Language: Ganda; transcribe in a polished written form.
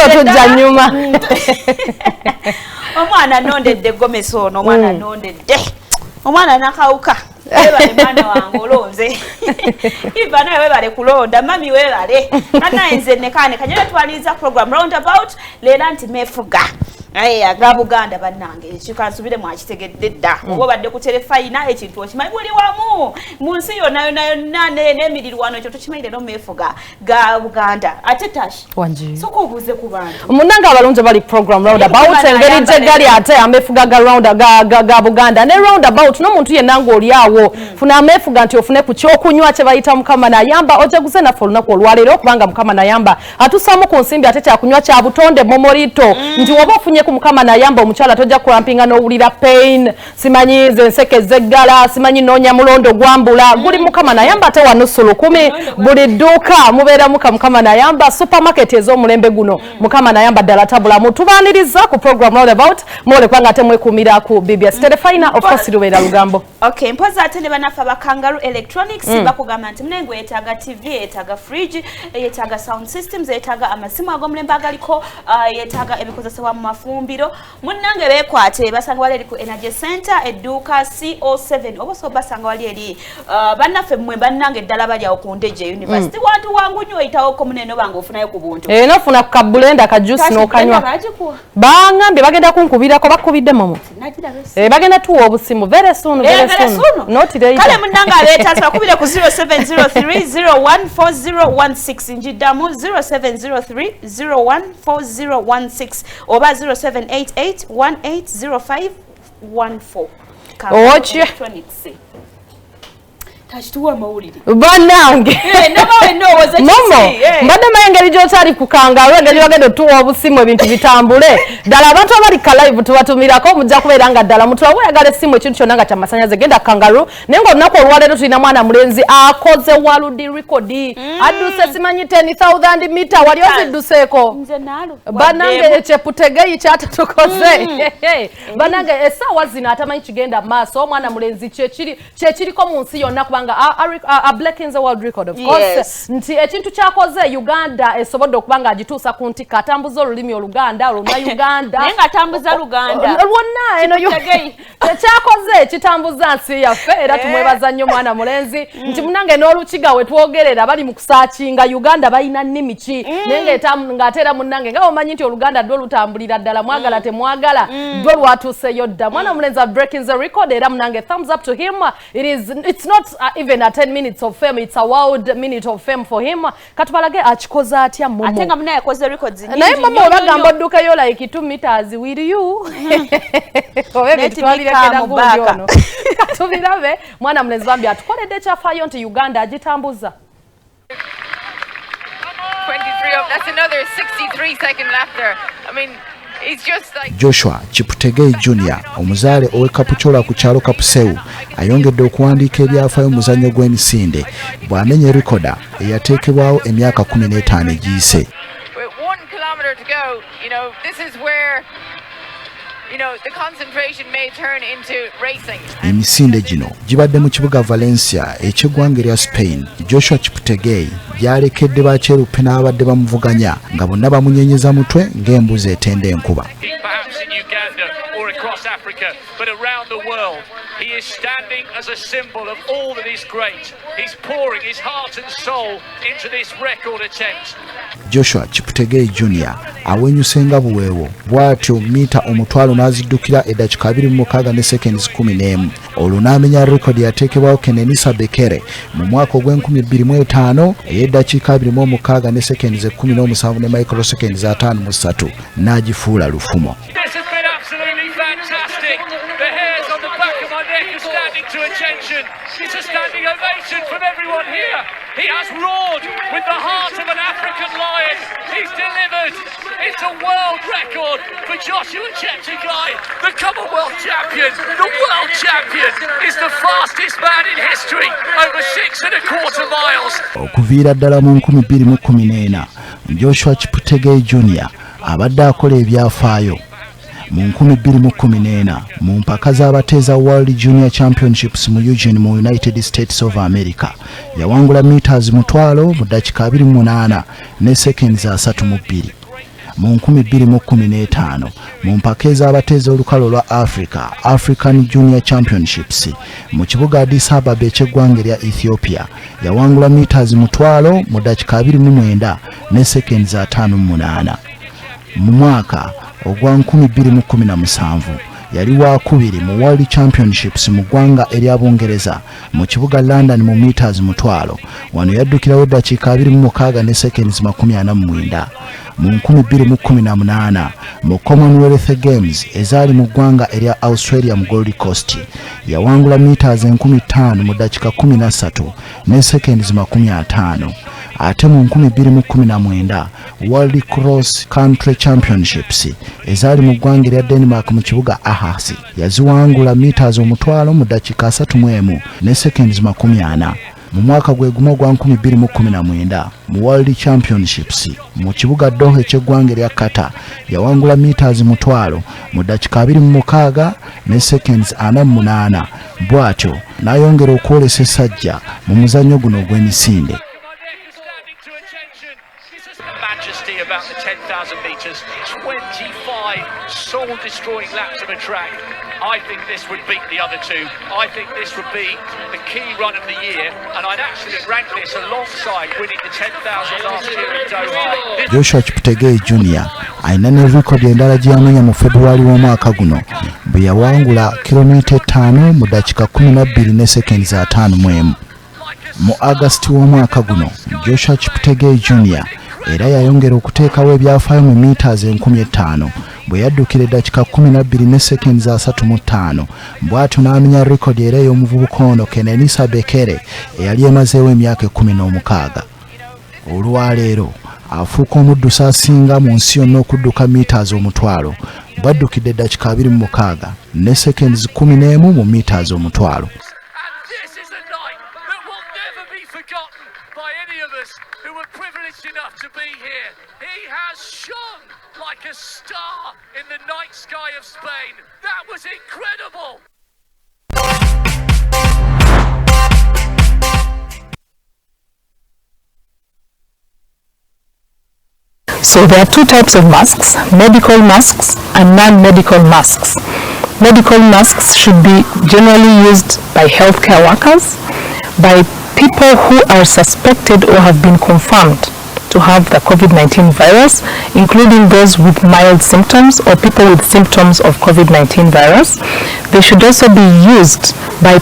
tujja nyuma. Omwana nondedde Gomesi ono omwana nondedde. Omwana nakawuka. Webale mwana wange olonze. Iva nawe webale kulonda mami webale. Kana enze nekane kanyera twaliza program roundabout leera nti mefuga. Aga Buganda bannange kikansubire mwakitegedde dda obo badde ku telefayina ekintu okimanyi buli wamu mu nsi yonna n'emirirwano ekyo tukimayire no mefuga ga Buganda ate tashi wanji soko obuze ku bantu munanga abalunze bali program roundabout engeri Cheptegei ate amefuga ga Buganda ne roundabout n'omuntu yenna ng'oliawo funa amefuga nti ofune ku kyokunywa kye bayita Mukama nayamba ojeguze naffe olunaku olwaleero kubanga Mukama nayamba atusaamu ku nsimbi ate kyakunywa kya butonde momorito nti woba ofunye ku Mukama nayamba omukyala tojja kulampinga n'owulira pain simanyi ze nseke zeggala simanyi noonya mulondo gwambula guli Mukama nayamba ate wanusu 10 buli dduuka mubeera Mukama nayamba supermarket ez'omulembe guno Mukama nayamba ddala tabula mutubaaniriza ku program roundabout mwole kwanga ate mwekumira ku BBS telefina of course lubeera lugambo. Okay mpoza ate ne banafa ba Kangaroo Electronics bakugamba nti mnengo yetaaga TV yetaaga fridge yetaaga sound systems yetaaga amasimu ag'omulembe agaliko yetaaga ebikozesebwa mu mafumbiro munnange beekwate basanga wali ku Energy Center edduuka CO7 oboso basanga wali eri bannaffe mmwe bannange ddala bali awo ku Ndeje University wantu wangu nnyo oyitawo ko muneno bange ofunayo ku buntu nofuna ku kabulenda ka juice n'okanywa bangambye bagenda kunkubirako bakubidde momo bagenda tuwa obusimu very soon not later kale munnange abeetaasa bakubire ku 0703014016 njiddamu 0703014016 oba 0788180514 oche tashituwa mawuliri banange nabawe ndowooza kiki mbadde mayengeri gyotali ku Kangaroo engeri bagenda tuwa obusimu ebintu bitambule ddala abantu abali ka live tubatumirako mujja kubeera nga ddala mutulawe oyagala essimu ekintu kyonna nga kyamasanyaze genda Kangaroo naye ng'olunaku olwaleero tulina mwana mulenzi akoze waludi record adduse simanyi 10,000 mita wali ozidduseeko banange Cheptegei kyatatukoze banange essaawa zino atamanyi kigenda mu maaso omwana mulenzi kyekiriko mu nsi yonna a black in the world record of course nti ekintu kyakoze Uganda esobodde okubanga agituusa ku ntikka atambuza olulimi Oluganda oluna Uganda naye ng'atambuza Luganda lwonna eno kyakoze kitambuza nsi yaffe era tumwebaza nnyo mwana mulenzi nti munange n'olukiga we twogerera bali mu kusaakinga Uganda balina nnimi ki naye ng'ate era munnange nga omanyi nti Oluganda lwo lutambulira ddala mwagala temwagala lwo lwatuuseyo dda mwana mulenzi a breaking the record era munnange thumbs up to him it's not even a 10 minutes of fame, it's a world minute of fame for him. Katubalage achikoza atya momo. Atenga muna yakoze records nyingi. Na momo bagamba duka yo like 2 meters with you. Owe bitwalire keda gujono. Katubirabe mwana mlenzi bambi atukoledde ebyafaayo nti Uganda agitambuza. 23 up. That's another 63 second after. I mean Joshua Cheptegei Jr. omuzaale ow'Ekapuchola ku kyalo Kapusewu ayongedde okuwandiika ebyafaayo muzannyo gw'emisinde bw'amenya rekoda eyateekebwawo emyaka 15 egiyise. Emisinde gino gibadde mu kibuga Valencia eky'eggwanga erya Spain. Joshua Cheptegei yalekedde bakyeruppe n'abadde bamuvuganya nga bonna bamunyenyeza mutwe ng'embuzi etenda enkuba. But around the world, he is standing as a symbol of all that is great. He's pouring his heart and soul into this record attempt. Joshua Cheptegei Jr. awenyuse nga buweewo bw'atyo mita omutwalo n'aziddukira eddakiika 26 ne seconds 11 olwo n'amenya rekodi yateekebwawo Kenenisa Bekele mu mwaka ogw'2005 ey'eddakiika 26 ne seconds 17 ne microseconds 53 n'agifuula lufumo. To attention. It's a standing ovation from everyone here. He has roared with the heart of an African lion. He's delivered. It's a world record for Joshua Cheptegei, the Commonwealth champion. The world champion is the fastest man in history, over 6.25 miles. Okuviira ddala mu 2014 Joshua Cheptegei Jr. abadde akola ebyafaayo. Mu 2014 mu mpaka z'abateeza World Junior Championships mu Eugene mu United States of America yawangula meters mutwalo mu dakika 28 ne seconds 32. mu 2015 mu mpaka ez'abateezi olukalo lwa African Junior Championships mu kibuga Addis Ababa eky'eggwanga erya Ethiopia yawangula meters mutwalo mu dakiika 29 ne seconds 58. Mu mwaka ogwa 2017 yali wakubiri mu World Championships mu ggwanga erya Bungereza mu kibuga London mu meters mutwalo wano yaddukirawo dakiika 26 ne seconds 49. mu 2018 mu Commonwealth Games ezaali mu ggwanga erya Australia mu Gold Coast yawangula meters 5000 mu dakiika 13 ne seconds 50. ate mu 2019 World Cross Country Championships ezaali mu ggwanga erya Denmark mu kibuga Aarhus yaziwangula meters omutwalo mu dakiika 31 ne seconds 40. mu mwaka gwe gumu gwa 2019 mu World Championships mu kibuga Doha eky'eggwanga erya Qatar yawangula meters mutwalo mu dakiika 26 ne seconds 48. bw'atyo n'ayongera okwolesa essajja mu muzannyo guno ogw'emisinde. About the 10,000 metres, 25 soul-destroying laps of a track. I think this would beat the other two. I think this would be the key run of the year, and I'd actually rank this alongside winning the 10,000 last year in Doha. Joshua Cheptegei Junior alina ne record endala gye yamenya mu February w'omwaka guno bwe yawangula kilomita 5 mu dakiika 12 ne seconds 51. Mu August w'omwaka guno Joshua Cheptegei Junior era yayongera okuteekawo ebyafaayo mu meters 5000 bwe yaddukira eddakiika 12 ne seconds 35. bw'atyo n'amenya record era ey'omuvubuka ono Kenenisa Bekele eyali emazeewo emyaka 16. olwaleero afuuka omuddusi asinga mu nsi yonna okudduka meters omutwalo bw'addukidde eddakiika 26 ne seconds 11 mu meters omutwalo. Who were privileged enough to be here. He has shone like a star in the night sky of Spain. That was incredible. So there are two types of masks, medical masks and non-medical masks. Medical masks should be generally used by healthcare workers, by people who are suspected or have been confirmed to have the COVID-19 virus, including those with mild symptoms or people with symptoms of COVID-19 virus. They should also be used